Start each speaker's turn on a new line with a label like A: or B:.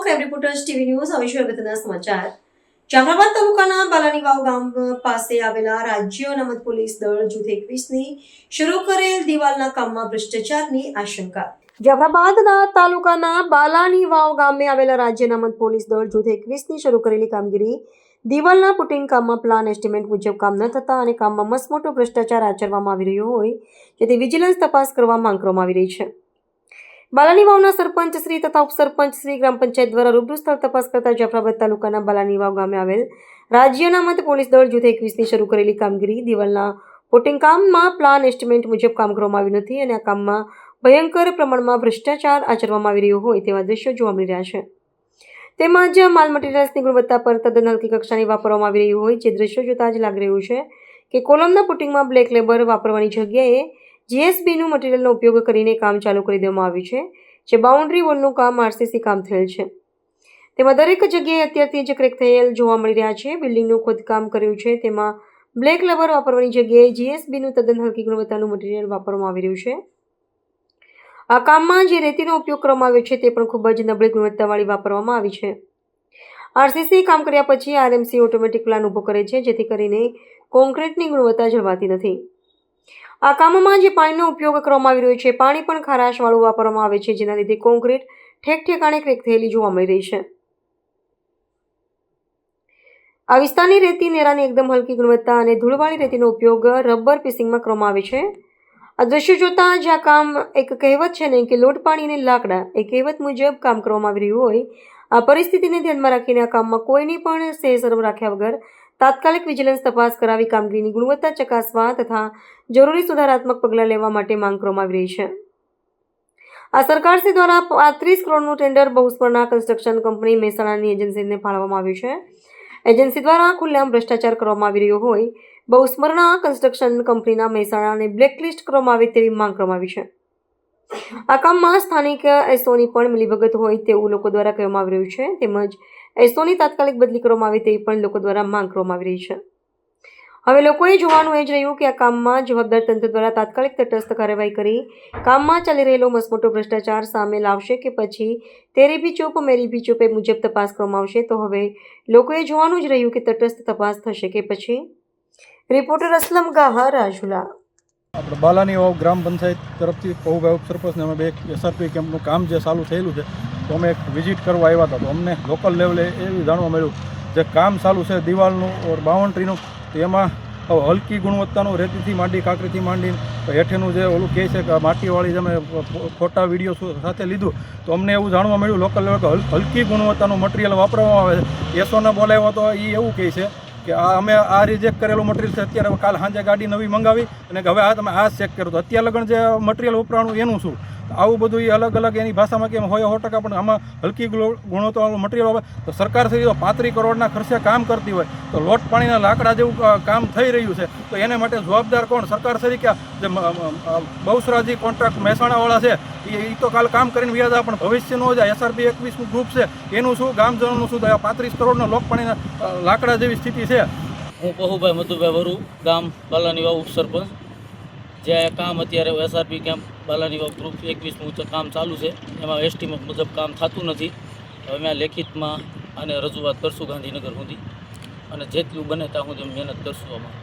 A: Fame reporters TV news હવે છે અગત્યના સમાચાર। જાફરાબાદ તાલુકાના બાલાની વાવ ગામ પાસે આવેલા રાજ્ય અનામત પોલીસ દળ જૂથ 21ની શરૂ કરેલ દિવાલના કામમાં ભ્રષ્ટાચારની આશંકા। જાફરાબાદના તાલુકાના બાલાની વાવ ગામે આવેલા રાજ્ય અનામત પોલીસ દળ જૂથ 21ની શરૂ કરેલી કામગીરી દિવાલના પુટિંગ કામમાં પ્લાન એસ્ટિમેટ મુજબ કામ ન થતા અને કામમાં મસમોટો ભ્રષ્ટાચાર આચરવામાં આવી રહ્યો હોય જેથી વિજિલન્સ તપાસ કરવા માંગ કરવામાં આવી રહી છે। બાલાની વાવના સરપંચ શ્રી તથા ઉપસરપંચ શ્રી ગ્રામ પંચાયત દ્વારા રૂબરૂ સ્થળ તપાસ કરતા જાફરાબાદ તાલુકાના બાલાની વાવ ગામે આવેલ રાજ્ય અનામત પોલીસ દળ જૂથ 21ની શરૂ કરેલી કામગીરી દિવાલના પુટિંગ કામમાં પ્લાન એસ્ટિમેટ મુજબ કામ કરવામાં આવ્યું નથી અને આ કામમાં ભયંકર પ્રમાણમાં ભ્રષ્ટાચાર આચરવામાં આવી રહ્યો હોય તેવા દ્રશ્યો જોવા મળી રહ્યા છે। તેમજ માલ મટીરિયલ્સની ગુણવત્તા પર તદ્દન હલકી કક્ષાની વાપરવામાં આવી રહી હોય જે દ્રશ્યો જોતા જ લાગી રહ્યું છે કે કોલમના પુટિંગમાં બ્લેક લેબર વાપરવાની જગ્યાએ જીએસબીનું મટીરિયલનો ઉપયોગ કરીને કામ ચાલુ કરી દેવામાં આવ્યું છે જે બાઉન્ડ્રી વોલનું કામ આરસીસી કામ થયેલ છે। તેમાં દરેક જગ્યાએ અત્યારથી જ ક્રેક થયેલ જોવા મળી રહ્યા છે। બિલ્ડિંગનું ખોદકામ કર્યું છે તેમાં બ્લેક લેબર વાપરવાની જગ્યાએ જીએસબીનું તદ્દન હલકી ગુણવત્તાનું મટીરિયલ વાપરવામાં આવી રહ્યું છે। આ કામમાં જે રેતીનો ઉપયોગ કરવામાં આવ્યો છે તે પણ ખૂબ જ નબળી ગુણવત્તાવાળી વાપરવામાં આવી છે। આરસીસી કામ કર્યા પછી આરએમસી ઓટોમેટિક પ્લાન ઊભો કરે છે જેથી કરીને કોન્ક્રીટની ગુણવત્તા જળવાતી નથી। આ કામમાં જે પાણીનો ઉપયોગ કરવામાં આવી રહ્યો છે પાણી પણ ખારાશવાળું વાપરવામાં આવે છે જેના લીધે કોન્ક્રીટ ઠેક ઠેકાણે ક્રેક થયેલી જોવા મળી રહી છે। આ વિસ્તારની રેતી નેરાની એકદમ હલકી ગુણવત્તા અને ધૂળવાળી રેતીનો ઉપયોગ રબર પીસિંગમાં કરવામાં આવે છે। આ દ્રશ્યો જોતા જ આ કામ એક કહેવત છે ને કે લોટ પાણી અને લાકડા એ કહેવત મુજબ કામ કરવામાં આવી રહ્યું હોય આ પરિસ્થિતિને ધ્યાનમાં રાખીને આ કામમાં કોઈની પણ સેહશરમ રાખ્યા વગર તાત્કાલિક વિજિલન્સ તપાસ કરાવી કામગીરીની ગુણવત્તા ચકાસવા તથા જરૂરી સુધારાત્મક પગલાં લેવા માટે માંગ કરવામાં આવી રહી છે। આ સરકારશ્રી દ્વારા 35 કરોડનું ટેન્ડર બહુસ્મરણા કન્સ્ટ્રક્શન કંપની મહેસાણાની એજન્સીને ફાળવવામાં આવ્યું છે। એજન્સી દ્વારા ખુલ્લેઆમ ભ્રષ્ટાચાર કરવામાં આવી રહ્યો હોય બહુસ્મરણા કન્સ્ટ્રક્શન કંપનીના મહેસાણાને બ્લેકલિસ્ટ કરવામાં આવે તેવી માંગ કરવામાં આવી છે। આ કામમાં સ્થાનિક એસઓની પણ મિલીભગત હોય તેવું લોકો દ્વારા કહેવામાં આવી રહ્યું છે તેમજ એસઓની તાત્કાલિક બદલી કરવામાં આવે તેવી પણ લોકો દ્વારા માંગ કરવામાં આવી રહી છે। હવે લોકોએ જોવાનું એ જ રહ્યું કે આ કામમાં જવાબદાર તંત્ર દ્વારા તાત્કાલિક તટસ્થ કાર્યવાહી કરી કામમાં ચાલી રહેલો મસમોટો ભ્રષ્ટાચાર સામે લાવશે કે પછી તેરી ભી ચૂપ મેરી ભી ચૂપ મુજબ તપાસ કરવામાં આવશે। તો હવે લોકોએ જોવાનું જ રહ્યું કે તટસ્થ તપાસ થશે કે પછી। રિપોર્ટર અસલમ ગાહા રાજુલા।
B: આપણે બાલાની વાવ ગ્રામ પંચાયત તરફથી પહુભાઈ ઉપસરપંચને અમે એક એસઆરપી કેમ્પનું કામ જે ચાલુ થયેલું છે તો અમે એક વિઝિટ કરવા આવ્યા હતા તો અમને લોકલ લેવલે એવું જાણવા મળ્યું જે કામ ચાલુ છે દિવાલનું ઓર બાઉન્ડ્રીનું તો એમાં હલકી ગુણવત્તાનું રેતીથી માંડી કાંકરીથી માંડી હેઠેનું જે ઓલું કહે છે કે માટીવાળી જે અમે ફોટા વિડીયો સાથે લીધું તો અમને એવું જાણવા મળ્યું લોકલ લેવલ કે હલકી ગુણવત્તાનું મટીરિયલ વાપરવામાં આવે છે। એસોને બોલાવ્યો તો એ એવું કહે છે કે અમે આ રિજેક્ટ કરેલું મટીરિયલ છે અત્યારે કાલ સાંજે ગાડી નવી મંગાવી અને હવે આ તમે આ ચેક કર્યું તો અત્યારે લગન જે મટીરિયલ વપરાણું એનું શું આવું બધું એ અલગ અલગ એની ભાષામાં કેમ હોય 100% પણ આમાં હલકી ગુણવત્તાવાળું મટીરિયલ આવે તો સરકાર શ્રી 35 કરોડના ખર્ચે કામ કરતી હોય તો લોટ પાણીના લાકડા જેવું કામ થઈ રહ્યું છે તો એને માટે જવાબદાર કોણ સરકાર શ્રી કે જે બહુસરાજી કોન્ટ્રાક્ટ મહેસાણાવાળા છે એ તો કાલ કામ કરીને વ્યાજ પણ ભવિષ્યનું જે એસઆરપી 21નું ગ્રુપ છે એનું શું ગામજનોનું શું થાય 35 કરોડના લોક પાણીના લાકડા જેવી સ્થિતિ છે।
C: હું પહુભાઈ મધુભાઈ વરુ ગામ બાલાની વાવ ઉપસરપંચ જે કામ અત્યારે એસઆરપી કેમ્પ બાલાની વાવ ગ્રુપ 21 મુજબ કામ ચાલુ છે એમાં એસ્ટિમેટ મુજબ કામ થતું નથી। હવે અમે લેખિતમાં આને રજૂઆત કરશું ગાંધીનગર સુધી અને જેટલું બને ત્યાં સુધી મહેનત કરશું આમાં।